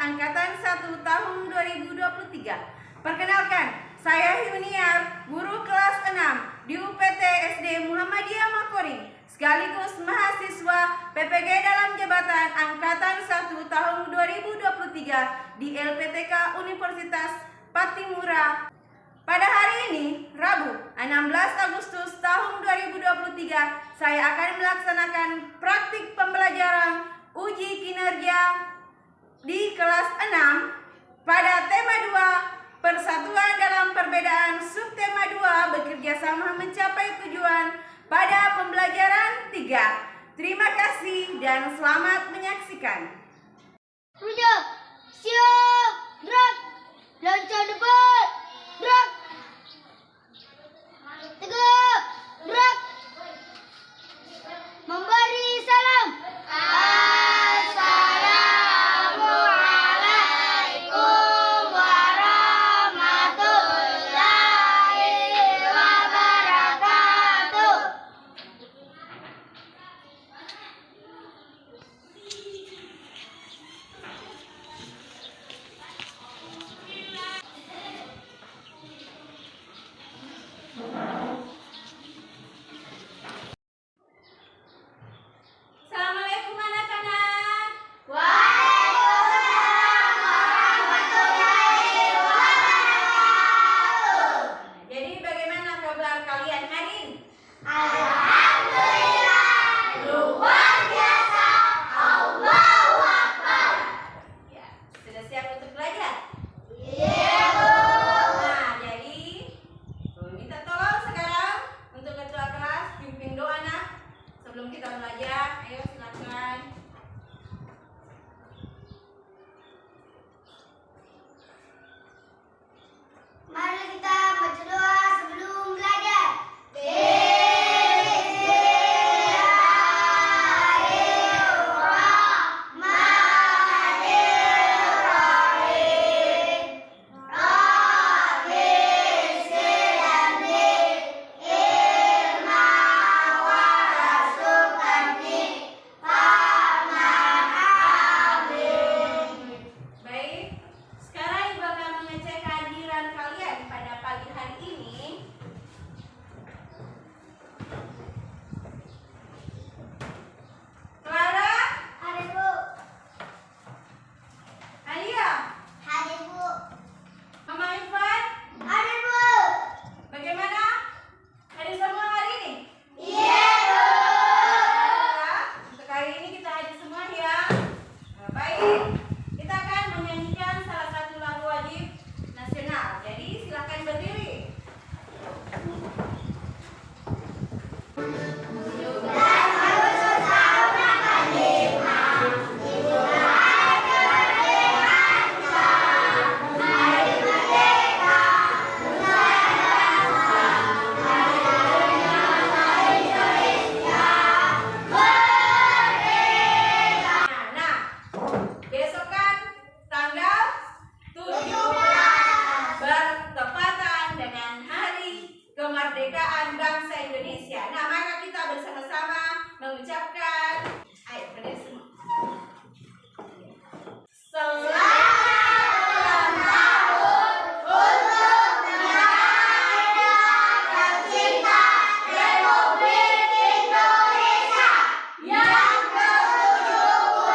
Angkatan 1 tahun 2023. Perkenalkan, saya Yuniar, guru kelas 6 di UPT SD Muhammadiyah Makoring, sekaligus mahasiswa PPG dalam jabatan Angkatan 1 tahun 2023 di LPTK Universitas Patimura. Pada hari ini, Rabu 16 Agustus tahun 2023, saya akan melaksanakan praktik pembelajaran uji kinerja di kelas 6 pada tema 2, persatuan dalam perbedaan, subtema 2, bekerja sama mencapai tujuan pada pembelajaran 3. Terima kasih dan selamat menyaksikan. Rujak, siap, gerak, lancar depan, gerak, tegak, gerak, memberi salam. Assalamualaikum warahmatullahi wabarakatuh. Assalamualaikum anak-anak. Waalaikumsalam warahmatullahi wabarakatuh. Jadi bagaimana kabar kalian hari ini? Alhamdulillah, luar biasa. Allahu Akbar. Ya, sudah siap untuk belajar? Iya, Bu. Nah, jadi minta tolong sekarang untuk ketua kelas pimpin doa nak. Sebelum kita belajar, ayo silakan. Mari kita baca doa sebelum belajar. Bismillahirrahmanirrahim. Rabbi sirani ilma warasuqani faman amin. Baik, sekarang Ibu akan mengecek kehadiran kalian pada pagi hari ini. Clara, Hadir, Bu. Alia, Hadir, Bu. Mama Irfan, Hadir, Bu. bagaimana? Hadir semua hari ini? Iya, Bu. Alhamdulillah, untuk hari ini kita hadir semua ya. Nah, baik, kita akan menyanyikan salah satu lagu wajib nasional. Jadi silakan berdiri. Nah, besok kan tanggal 17 bertepatan dengan Hari Kemerdekaan Bangsa Indonesia. Nah, maka kita bersama-sama mengucapkan, ayo berdiri semua. Selamat tahun untuk negara tercinta Republik Indonesia yang ke-78,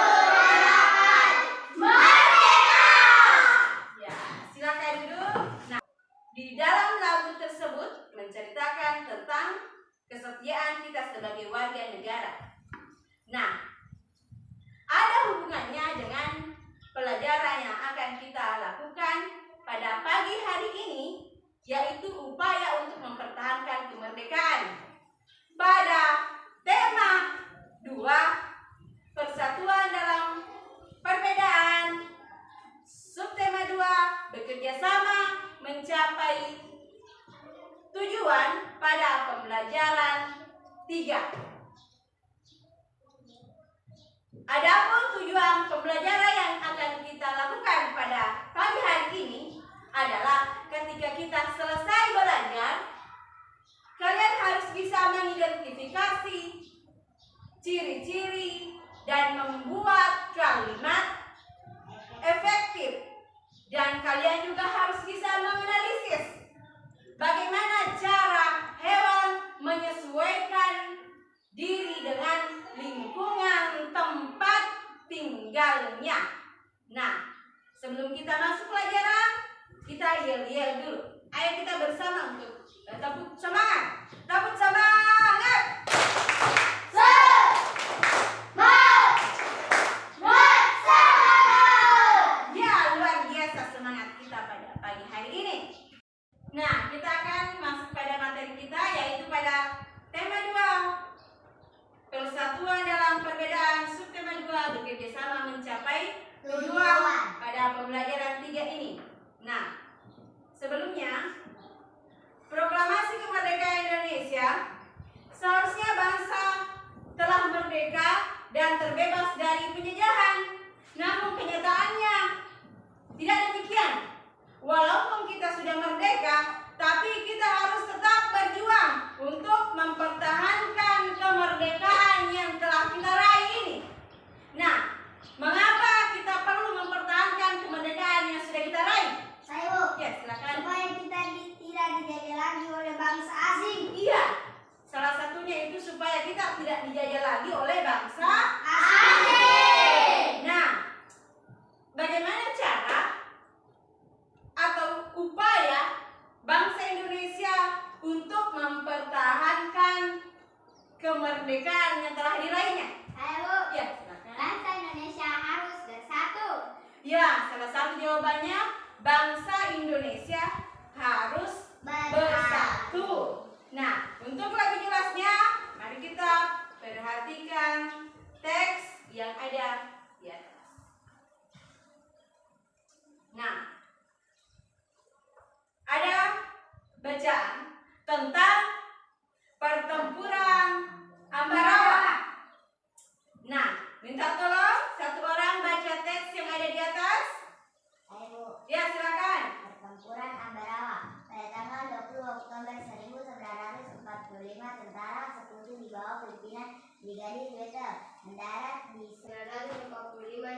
merdeka! Ya, silakan duduk. Nah, di dalam lagu tersebut menceritakan tentang kesetiaan kita sebagai warga negara. Nah, ada hubungannya dengan pelajaran yang akan kita lakukan pada pagi hari ini, yaitu upaya untuk mempertahankan kemerdekaan. Pada tema 2, persatuan dalam perbedaan, subtema 2, bekerja sama mencapai tujuan pada pembelajaran 3. Adapun tujuan pembelajaran yang akan kita lakukan pada pagi hari ini adalah ketika kita selesai belajar, kalian harus bisa mengidentifikasi ciri-ciri dan membuat kalimat efektif galungnya. Nah, sebelum kita masuk pelajaran, kita yel-yel dulu. Ayo kita bersama untuk tepuk semangat. Tepuk semangat. Ya, luar biasa semangat kita pada pagi hari ini. Nah, kita akan masuk pada materi kita, yaitu pada tema 2. Persatuan dalam perbedaan. Subtema 2, bekerja sama mencapai tujuan pada pembelajaran 3 ini. Nah, sebelumnya, proklamasi kemerdekaan Indonesia, seharusnya bangsa telah merdeka dan terbebas dari penjajahan. Namun kenyataannya tidak demikian. Walaupun kita sudah merdeka, tapi kita harus tetap berjuang untuk mempertahankan kemerdekaan yang telah kita raih ini. Nah, mengapa kita perlu mempertahankan kemerdekaan yang sudah kita raih? Saya Bu. Ya, silakan. Supaya kita tidak dijajah lagi oleh bangsa asing. Iya, salah satunya itu supaya kita tidak dijajah lagi oleh bangsa Asing. Nah, bagaimana cara atau upaya bangsa Indonesia untuk mempertahankan kemerdekaan yang telah diraihnya? Saya Bu. Ya, silakan. Bangsa Indonesia harus bersatu. Ya, salah satu jawabannya bangsa Indonesia harus bersatu. Nah, untuk lebih jelasnya, mari kita perhatikan teks yang ada di atas. Nah, ada bacaan tentang pertempuran Ambarawa. Nah, minta tolong satu orang baca teks yang ada di atas. Saya Bu. Ya, silakan. Pertempuran Ambarawa. Pada tanggal 20 Oktober 1945, tentara sekutu di bawah pimpinan Brigadir Wetzel mendarat di 1945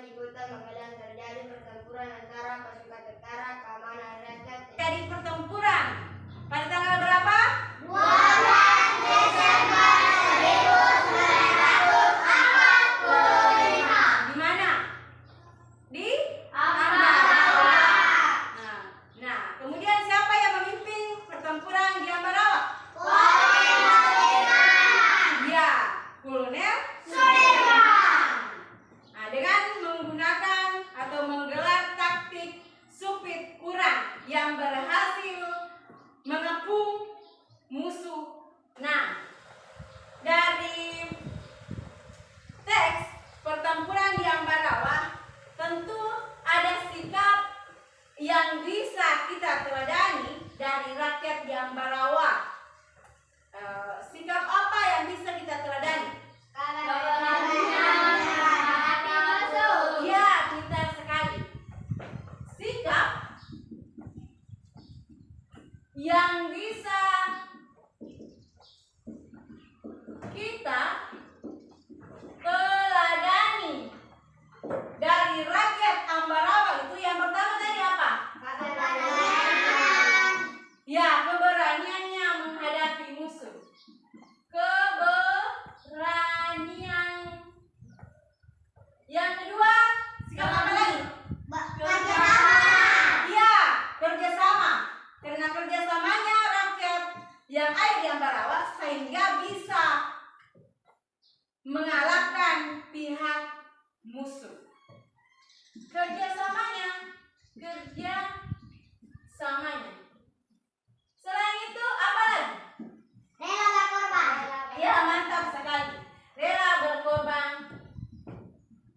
di kota Magelang terjadi pertempuran antara pasukan tentara keamanan rakyat. Jadi pertempuran pada tanggal berapa? 12 Desember 1945. Di mana? Di Ambarawa. Nah, kemudian siapa yang memimpin pertempuran di Ambarawa? Ya, Kolonel Sudirman. Nah, dengan menggunakan atau menggelar taktik supit kurang yang berhasil mengepung musuh. Nah, dari teks pertempuran di Ambarawa tentu ada sikap yang bisa kita teladani dari rakyat di Ambarawa. Sikap apa yang bisa kita teladani? Ya, pintar sekali. Sikap yang bisa kita teladani dari rakyat Ambarawa itu yang pertama tadi apa? Ya, keberaniannya menghadapi musuh. Keberanian. Yang kedua, sikap apa lagi? Iya, kerjasama. Karena kerjasamanya rakyat yang ada di Ambarawa sehingga bisa mengalahkan pihak musuh. Kerjasamanya. Selain itu apa lagi? Rela berkorban. Ya, mantap sekali. Rela berkorban.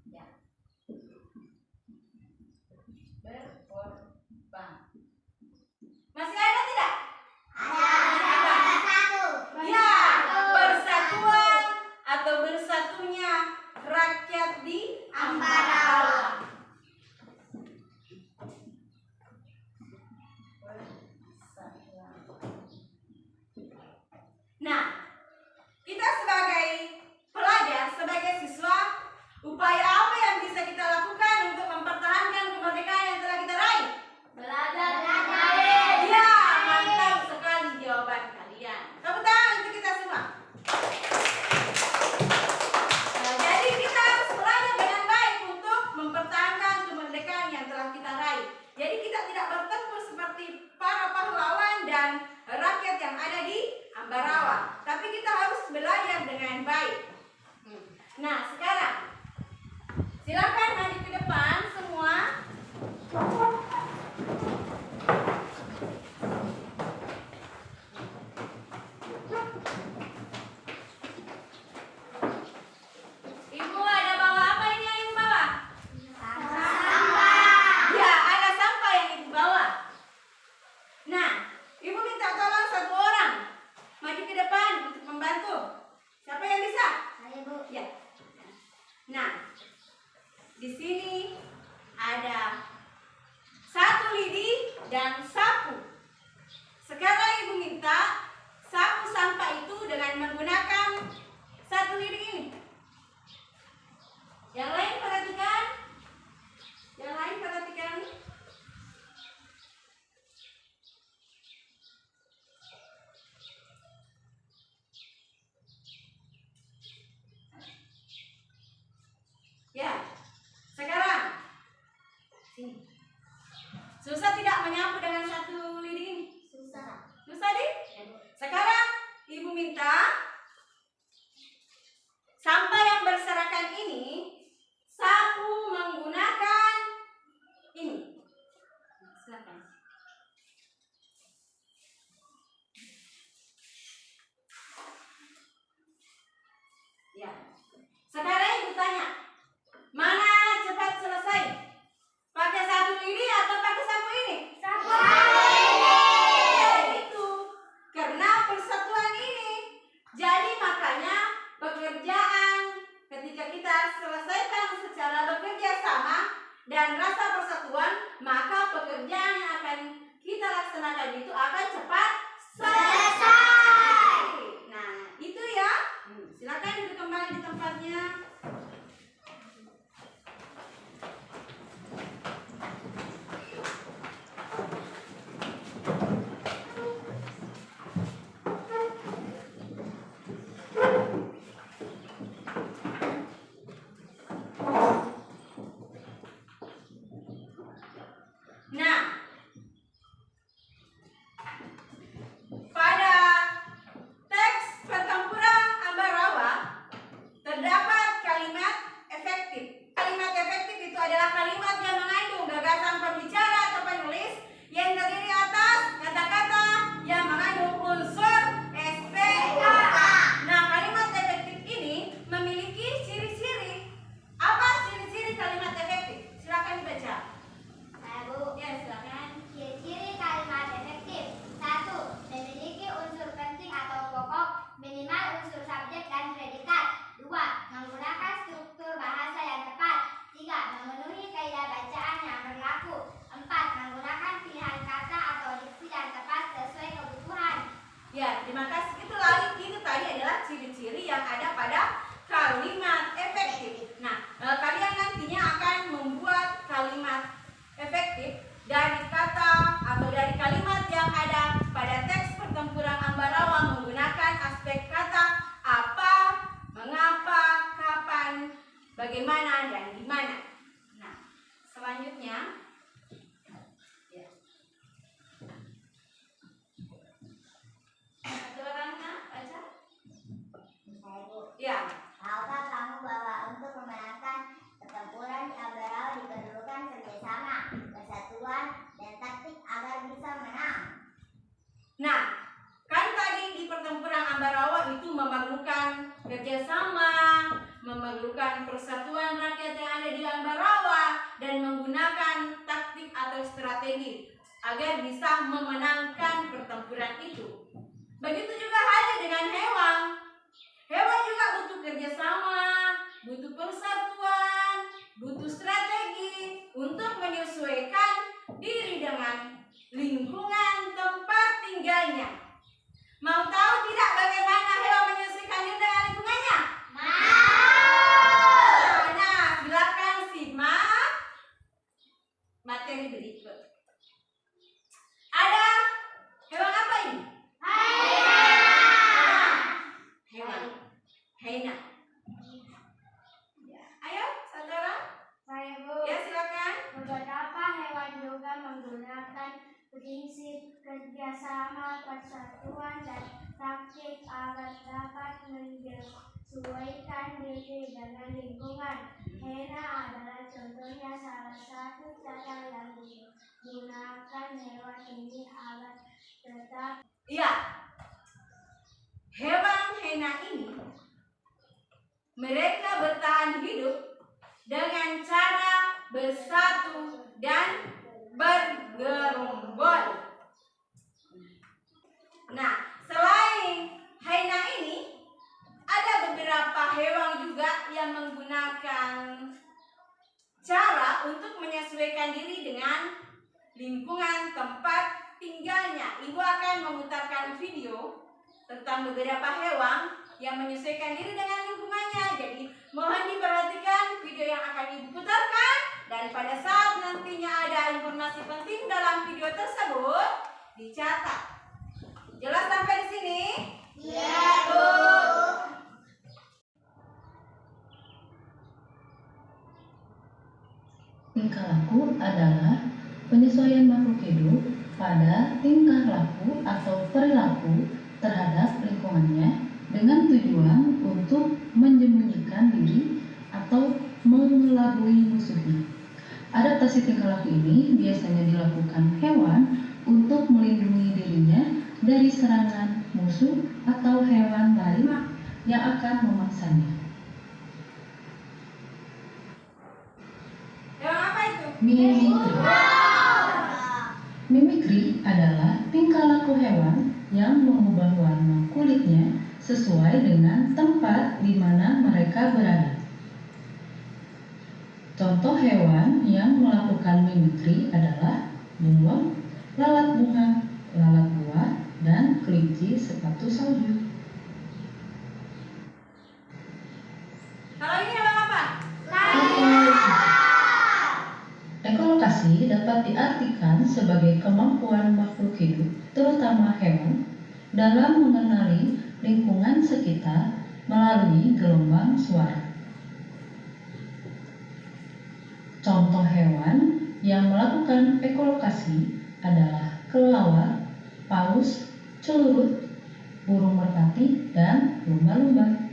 Ya. Berkorban. Masih ada tidak? Ada satu. Ya, persatuan atau bersatunya rakyat di Ambarawa. Di sini ada satu lidi dan sapu. Sekarang Ibu minta sapu sampah itu dengan menggunakan satu lidi ini. Yang lain perhatikan. Yang lain perhatikan. Ya, sekarang sini. Susah tidak menyapu dengan satu lidi ini? Susah. Susah deh. Sekarang Ibu minta sampah yang berserakan ini sapu menggunakan ini. Silakan. Ya. Sekarang Ibu tanya, mana cepat selesai? Pakai satu lidi atau pakai sapu ini? Sapu. Itu karena persatuan ini. Jadi makanya pekerjaan ketika kita selesaikan secara bekerja sama dan rasa persatuan, maka pekerjaan yang akan kita laksanakan itu akan cepat selesai. Nah, itu ya. Silakan duduk kembali di tempatnya. Nah, pada teks pertempuran Ambarawa terdapat kalimat efektif. Kalimat efektif itu adalah kalimat yang mengandung gagasan pembicara atau penulis yang terdiri atas kata-kata yang mengandung unsur SPK. Nah, kalimat efektif ini memiliki ciri-ciri. Apa ciri-ciri kalimat efektif? Silakan dibaca. Saya Bu. Ya, silakan. Ciri-ciri kalimat efektif. 1. Memiliki unsur penting atau pokok, minimal unsur subjek dan predikat. 2. Menggunakan struktur bahasa yang tepat. 3. Memenuhi kaidah bacaan yang berlaku. 4. Menggunakan pilihan kata atau diksi yang tepat sesuai kebutuhan. Ya, terima kasih. Itu tadi adalah ciri-ciri yang ada pada kalimat efektif. Nah, kalian nantinya akan membuat kalimat efektif dari kata atau dari kalimat yang ada pada teks pertempuran Ambarawa menggunakan aspek kata apa, mengapa, kapan, bagaimana, dan di mana. Nah, selanjutnya ya. Ada orangnya baca? Saya Bu. Ya. Tahukah kamu bahwa untuk memenangkan pertempuran di Ambarawa diperlukan kerjasama, kesatuan, dan taktik agar bisa menang? Nah, kan tadi di pertempuran Ambarawa itu memerlukan kerjasama, memerlukan persatuan rakyat yang ada di Ambarawa, dan menggunakan taktik atau strategi agar bisa memenangkan pertempuran itu. Begitu juga halnya dengan hewan. Hewan juga butuh kerjasama, butuh persatuan, butuh strategi untuk menyesuaikan diri dengan lingkungan tempat tinggalnya. Mau tahu tidak bagaimana hewan menyesuaikan diri dengan lingkungannya? Mau. Nah, silakan simak materi berikut. Ada hewan apa ini? Hewan. Hyena. Ya, ayo, saudara. Saya Bu. Ya, silakan. Beberapa hewan juga menggunakan prinsip kerjasama, persatuan, dan taktik agar dapat menyesuaikan diri dengan lingkungan. Hyena adalah contohnya salah satu cara yang digunakan hewan ini agar tetap. Iya. Hewan hyena ini mereka bertahan hidup dengan cara bersatu dan bergerombol. Nah, selain hyena ini, ada beberapa hewan juga yang menggunakan menyesuaikan diri dengan lingkungan tempat tinggalnya. Ibu akan memutarkan video tentang beberapa hewan yang menyesuaikan diri dengan lingkungannya. Jadi mohon diperhatikan video yang akan ibu putarkan, dan pada saat nantinya ada informasi penting dalam video tersebut dicatat. Jelas sampai di sini? Iya, Bu. Tingkah laku adalah penyesuaian makhluk hidup pada tingkah laku atau perilaku terhadap lingkungannya dengan tujuan untuk menyembunyikan diri atau mengelabui musuhnya. Adaptasi tingkah laku ini biasanya dilakukan hewan untuk melindungi dirinya dari serangan musuh atau hewan lain yang akan memangsanya. Hewan apa itu? Mimikri. Mimikri adalah tingkah laku hewan yang mengubah warna kulitnya sesuai dengan tempat di mana mereka berada. Contoh hewan yang melakukan mimikri adalah bunglon, lalat bunga, lalat buah, dan kelinci sepatu salju. Kalau ini hewan apa? Ekolokasi dapat diartikan sebagai kemampuan makhluk hidup, terutama hewan, dalam mengenali lingkungan sekitar melalui gelombang suara. Contoh hewan yang melakukan ekolokasi adalah kelelawar, paus, celurit, burung merpati, dan lumba-lumba.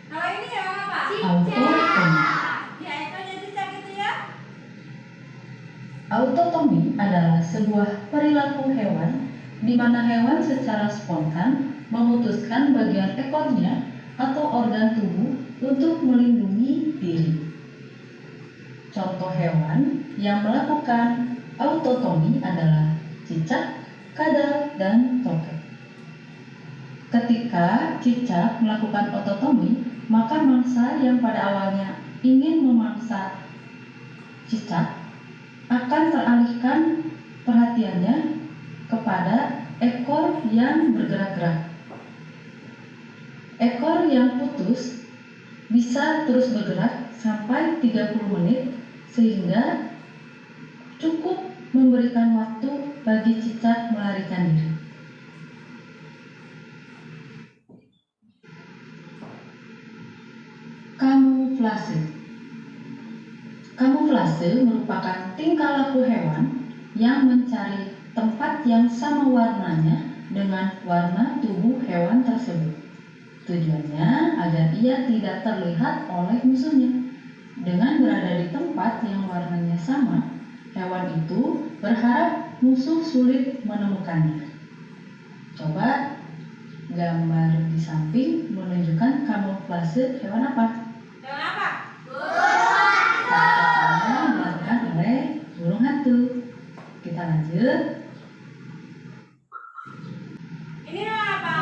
Kalau ini hewan apa? Autotomi. Ya, itu jadi cicak gitu ya. Autotomi adalah sebuah perilaku hewan di mana hewan secara spontan memutuskan bagian ekornya atau organ tubuh untuk melindungi diri. Contoh hewan yang melakukan autotomi adalah cicak, kadal, dan tokek. Ketika cicak melakukan autotomi, maka mangsa yang pada awalnya ingin memangsa cicak akan teralihkan perhatiannya kepada ekor yang bergerak-gerak. Ekor yang putus bisa terus bergerak sampai 30 menit sehingga cukup memberikan waktu bagi cicak melarikan diri. Kamuflase. Kamuflase merupakan tingkah laku hewan yang mencari tempat yang sama warnanya dengan warna tubuh hewan tersebut. Tujuannya agar ia tidak terlihat oleh musuhnya. Dengan berada di tempat yang warnanya sama, hewan itu berharap musuh sulit menemukannya. Coba gambar di samping menunjukkan kamuflase hewan apa? Hewan apa? Contohnya dilakukan oleh burung hantu. Kita lanjut. Ini hewan apa?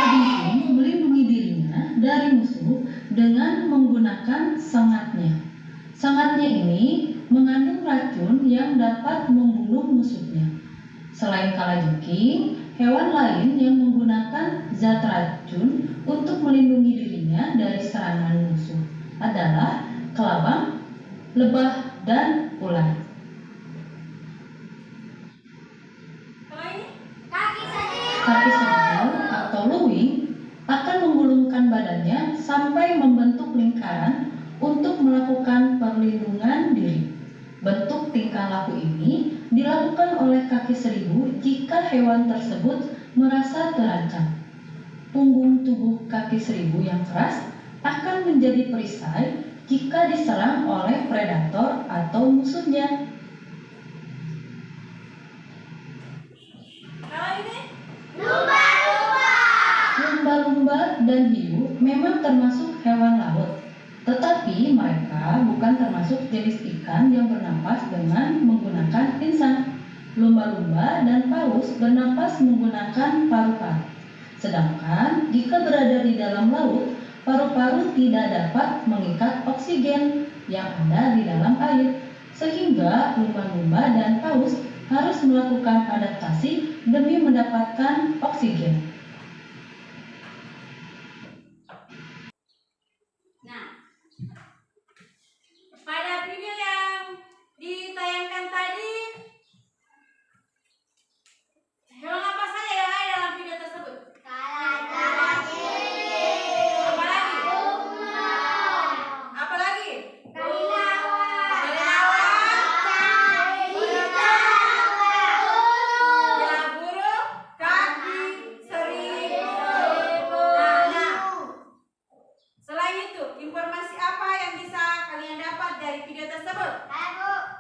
Bingung melindungi dirinya dari musuh dengan menggunakan sengatnya. Sengatnya ini mengandung racun yang dapat membunuh musuhnya. Selain kalajengking, hewan lain yang menggunakan zat racun untuk melindungi dirinya dari serangan musuh adalah kelabang, lebah, dan ular. Kalau ini? Kaki serigala atau luwing akan menggulungkan badannya sampai membentuk lingkaran untuk melakukan perlindungan diri. Bentuk tingkah laku ini dilakukan oleh kaki seribu jika hewan tersebut merasa terancam. Punggung tubuh kaki seribu yang keras akan menjadi perisai jika diserang oleh predator atau musuhnya. Kalau ini? Lumba-lumba dan hiu memang termasuk hewan laut, tetapi mereka bukan termasuk jenis ikan yang bernapas dengan menggunakan insang. Lumba-lumba dan paus bernapas menggunakan paru-paru. Sedangkan jika berada di dalam laut, paru-paru tidak dapat mengikat oksigen yang ada di dalam air, sehingga lumba-lumba dan paus harus melakukan adaptasi demi mendapatkan oksigen. Nah, pada video yang ditayangkan tadi, hewan apa saja yang ada dalam video tersebut? Apalagi? Ya, burung, kaki, sering. Nah, selain itu, informasi apa yang bisa kalian dapat dari video tersebut?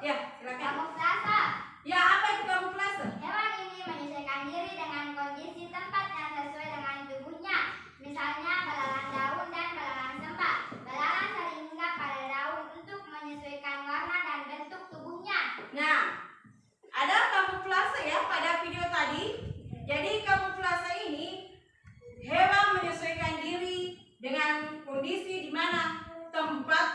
Ya, silakan. Kamuflase. Ya, apa itu kamuflase? Hewan ini menyesuaikan diri dengan kondisi tempat yang sesuai dengan tubuhnya. Misalnya belalang daun dan belalang sembah. Belalang sering hinggap pada daun untuk menyesuaikan warna dan bentuk tubuhnya. Nah, ada kamuflase ya pada video tadi. Jadi kamuflase ini hewan menyesuaikan diri dengan kondisi di mana tempat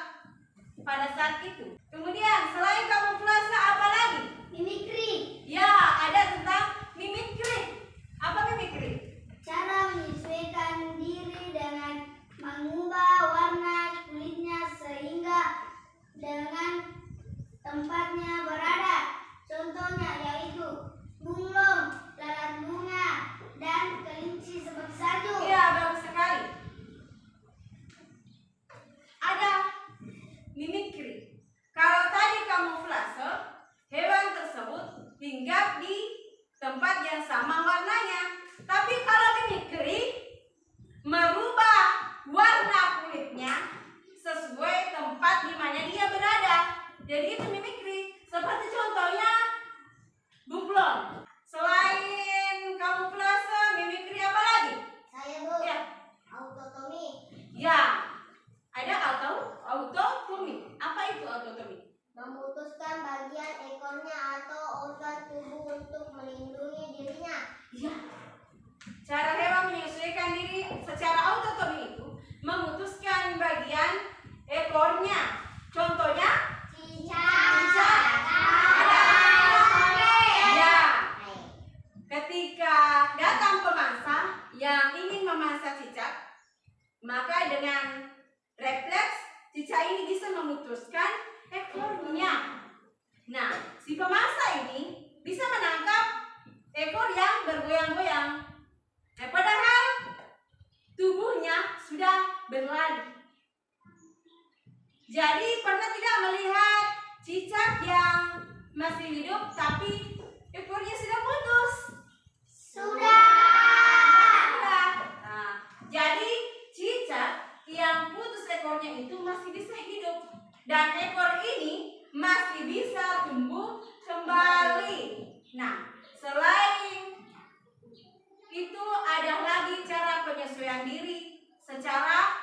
pada saat itu. Kemudian selain kamuflase apa lagi? Mimikri. Ya, ada tentang mimikri. Apa mimikri? Cara menyesuaikan diri dengan mengubah warna kulitnya sehingga dengan tempatnya berada. Contohnya yaitu bunglon, lalat bunga, dan kelinci seperti salju. Iya, bagus sekali. Ada mimikri. Kalau tadi kamuflase, hewan tersebut hinggap di tempat yang sama warnanya. Tapi kalau mimikri, merubah warna kulitnya sesuai tempat di mana dia berada. Jadi itu mimikri. Seperti contohnya bunglon. Selain kamuflase, mimikri apa lagi? Saya Bu, Ya, autotomi. ya. Ada autotomi. Apa itu autotomi? Memutuskan bagian ekornya atau organ tubuh untuk melindungi dirinya. Ya. Cara hewan menyesuaikan diri secara autotomi itu memutuskan bagian ekornya. Contohnya? Cicak. Ya. Ketika datang pemangsa yang ingin memangsa cicak, maka dengan refleks cicak ini bisa memutuskan ekornya. Nah, si pemangsa ini bisa menangkap ekor yang bergoyang-goyang. Padahal tubuhnya sudah berlari. Jadi pernah tidak melihat cicak yang masih hidup tapi ekornya sudah putus? Sudah. Nah, jadi cicak yang putus ekornya itu masih bisa hidup dan ekor ini masih bisa tumbuh kembali. Nah, selain itu ada lagi cara penyesuaian diri secara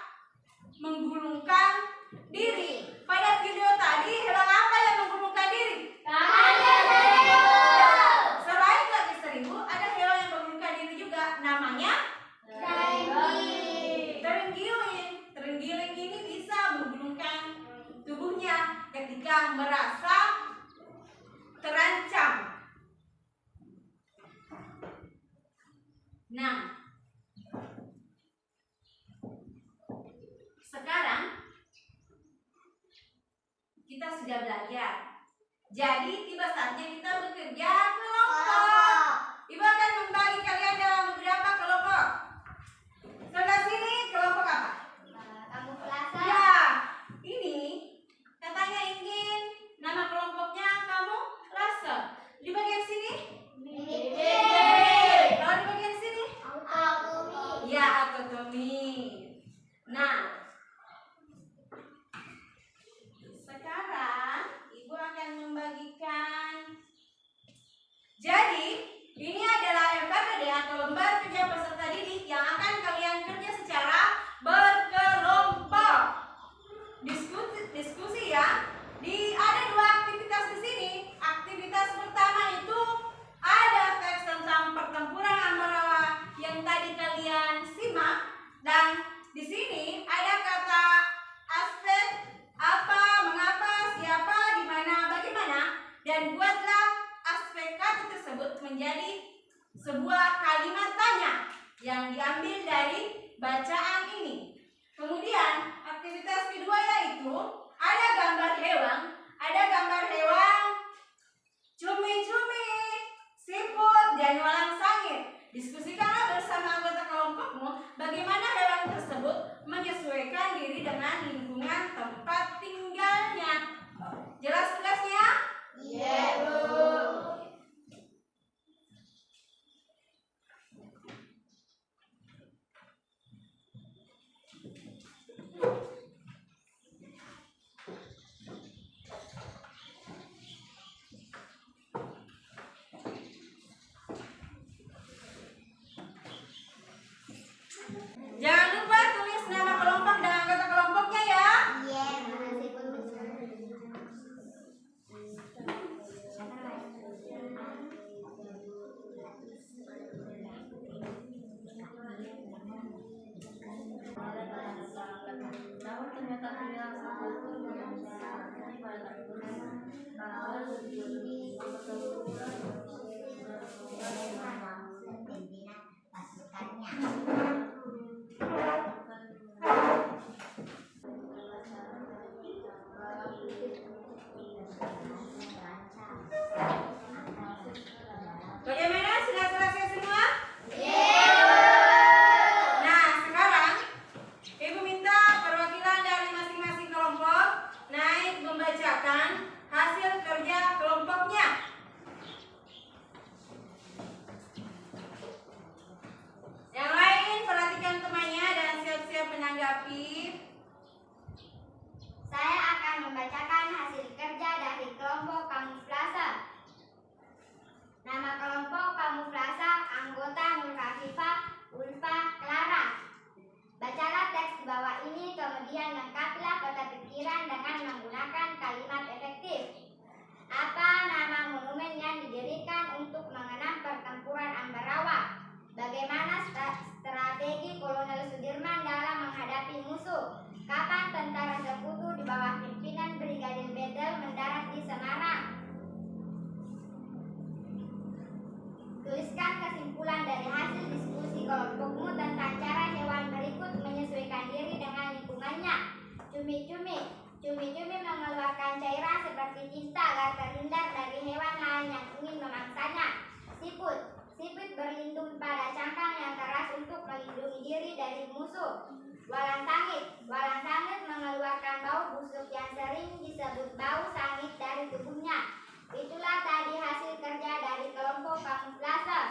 menggulungkan diri. Pada video tadi hewan apa yang menggulungkan diri? Ya, selain kaki seribu ada hewan yang menggulungkan diri juga, namanya terenggiling. Terenggiling ini bisa menggulungkan tubuhnya ketika merasa terancam. Nah, sekarang kita sudah belajar. Jadi tiba saatnya kita bekerja kelompok. Ibu akan membagi kalian dalam beberapa kelompok. Sebelah sini kelompok apa? Kamuflase. Ya, ini katanya ingin nama kelompoknya kamu rasa. Di bagian sini? Kalau di bagian sini? Autotomi. Ya, autotomi. Nah, sekarang ibu akan membagikan sebuah kalimat tanya yang diambil dari bacaan ini. Kemudian aktivitas kedua yaitu ada gambar hewan cumi-cumi, siput, dan walang sangit. Diskusikanlah bersama anggota kelompokmu bagaimana hewan tersebut menyesuaikan diri dengan lingkungan tempat tinggalnya. Jelas tugasnya? Iya, Bu. Jangan lupa tulis nama kelompok dan anggota kelompoknya ya. Iya, makasih Bu. Bagaimana? Sudah selesai semua? Nah, sekarang Ibu minta perwakilan dari masing-masing kelompok naik membacakan hasil kerja kelompoknya. Yang lain perhatikan temannya dan siap-siap menanggapi. Saya akan membacakan hasil kerja dari kelompok kamuflase. Nama kelompok kamuflase anggota Nur Khafifah, Ulfa, Clara. Bacalah teks di bawah ini, kemudian lengkapilah peta pikiran dengan menggunakan kalimat efektif. Apa nama monumen yang didirikan untuk mengenang pertempuran Ambarawa? Bagaimana strategi Kolonel Sudirman dalam menghadapi musuh? Kapan tentara sekutu di bawah pimpinan Brigadir Bedel mendarat di Semarang? Tuliskan kesimpulan dari hasil diskusi kelompokmu tentang cara hewan berikut menyesuaikan diri dengan lingkungannya. Cumi-cumi mengeluarkan cairan seperti tinta agar terhindar dari hewan lain yang ingin memangsanya. Siput berlindung pada cangkang yang keras untuk melindungi diri dari musuh. Walang sangit mengeluarkan bau busuk yang sering disebut bau sangit dari tubuhnya. Itulah tadi hasil kerja dari kelompok kamuflase.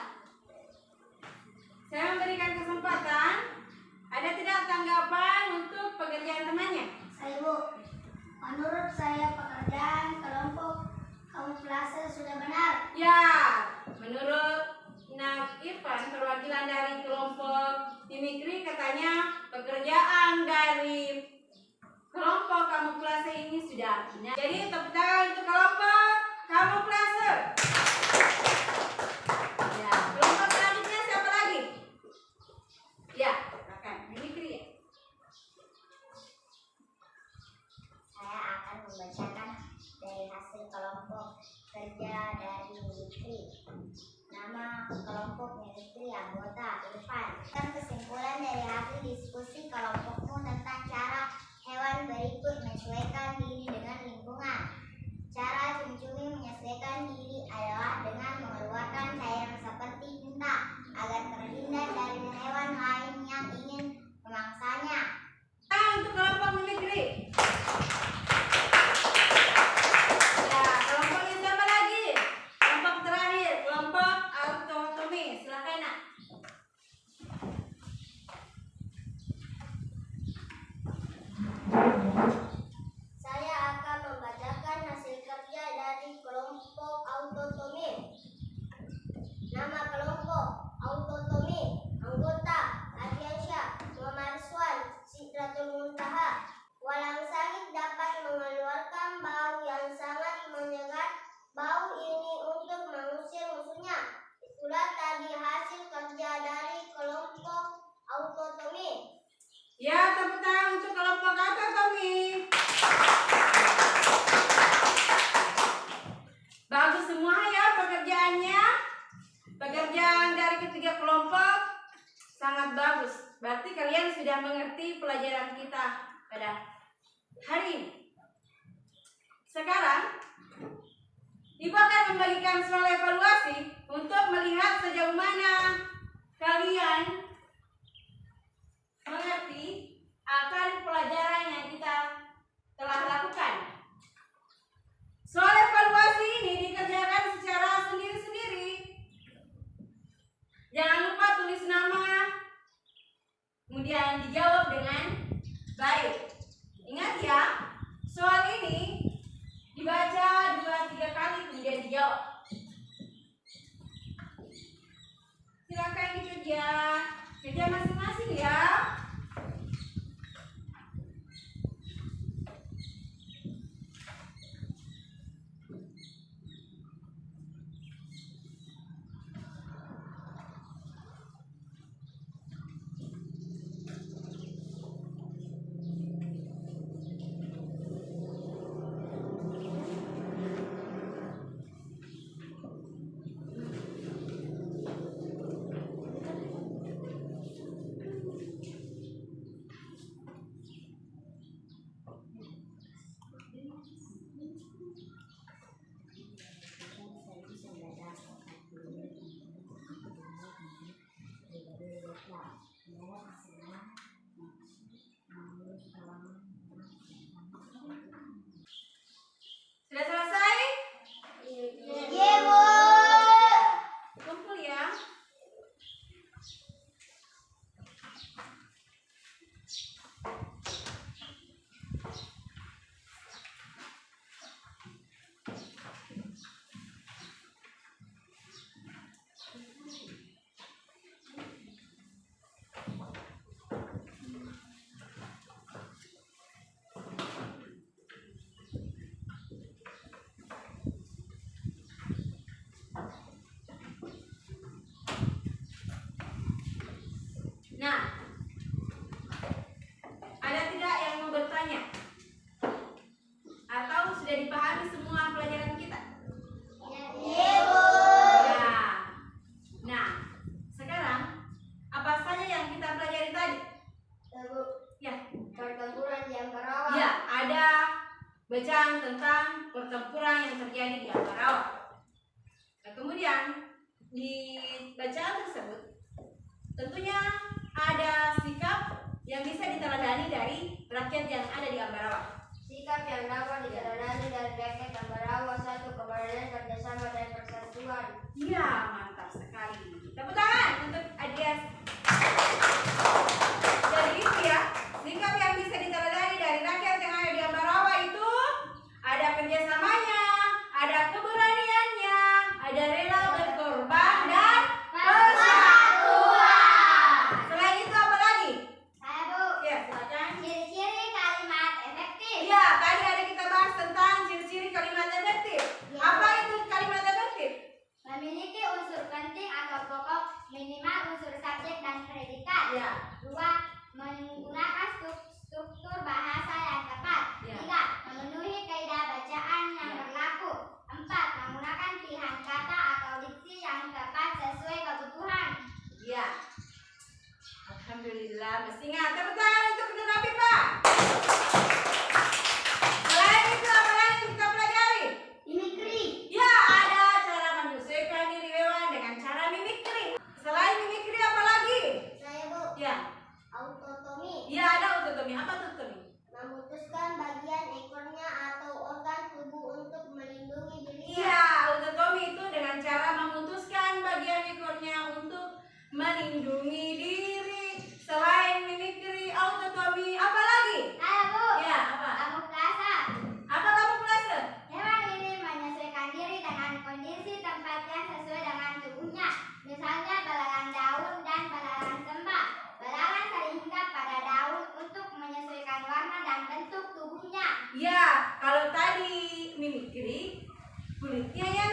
Saya memberikan kesempatan. Ada tidak tanggapan untuk pekerjaan temannya? Saya Bu, menurut saya pekerjaan kelompok kamuflase sudah benar. Ya, menurut Nak Irfan, perwakilan dari kelompok mimikri, katanya pekerjaan dari kelompok kamuflase ini sudah benar. Jadi tepuk tangan untuk kelompok kamuflase. Ya, kelompok selanjutnya siapa lagi? Ya, akan mimikri ya. Saya akan membacakan dari hasil kelompok kerja dari mimikri. Nama kelompok mimikri anggota Irfan. Kesimpulan dari hasil diskusi kelompokmu tentang cara hewan berikut menyesuaikan diri dengan lingkungan. Cara mengikuti pelajaran kita pada hari ini. Sekarang, Ibu akan membagikan soal evaluasi untuk melihat sejauh mana kalian mengerti akan pelajaran yang kita telah lakukan. Soal evaluasi ini dikerjakan secara sendiri-sendiri. Jangan lupa tulis nama, kemudian dijawab dengan baik. Ingat ya, soal ini dibaca 2-3 kali kemudian dijawab. Silakan kerja masing-masing ya. Sudah selesai? Iya, Bu. Kumpul ya. Nah, ada tidak yang mau bertanya? Atau sudah dipahami semua pelajaran kita? Iya, Bu. Ya. Nah, sekarang apa saja yang kita pelajari tadi? Bu, Ya, pertempuran di Ambarawa. ya, ada bacaan tentang pertempuran yang terjadi di Ambarawa. Nah, kemudian di bacaan tersebut tentunya ada sikap yang bisa diteladani dari rakyat yang ada di Ambarawa. Sikap yang dapat diteladani dari rakyat Ambarawa: 1. Keberanian, kerjasama, dan persatuan. Iya, mantap sekali. Tepuk tangan untuk Adias. Jadi itu ya, sikap yang bisa diteladani dari rakyat yang ada di Ambarawa itu ada kerjasamanya, ada keberaniannya, ada rela berkorban dan persatuan. Selain itu apa lagi? Saya, Bu. Ya, silakan. Ciri-ciri kalimat efektif. Iya, tadi ada kita bahas tentang ciri-ciri kalimat efektif. Ya. Apa itu kalimat efektif? Memiliki unsur penting atau pokok, minimal unsur subjek dan predikat. Ya. 2. Menggunakan struktur bahasa yang tepat. Ya. 3. Memenuhi kaidah bacaan yang Ya. berlaku. 4. Menggunakan pilihan kata atau diksi yang tepat sesuai kebutuhan. Ya. Alhamdulillah, masih ingat. Tepuk tangan untuk Saudara Pipa. Selain itu apa lagi yang kita pelajari? Mimikri. Ya, ada cara menyesuaikan diri hewan dengan cara mimikri. Selain mimikri apa lagi? Saya, Bu. Ya. Autotomi. Ya, ada autotomi. Apa autotomi? Memutuskan bagian ekornya atau organ tubuh untuk melindungi dirinya. Iya, autotomi itu dengan cara memutuskan bagian ekornya untuk melindungi diri. Selain mimikri, autotomi, apa lagi? Saya, Bu. Ya, apa? Kamuflase. Apa kamuflase? Hewan ini menyesuaikan diri dengan kondisi tempat yang sesuai dengan tubuhnya. Misalnya belalang daun dan belalang sembah. Belalang sering hinggap pada daun untuk menyesuaikan warna dan bentuk tubuhnya. Ya, kalau tadi mimikri, kulitnya ya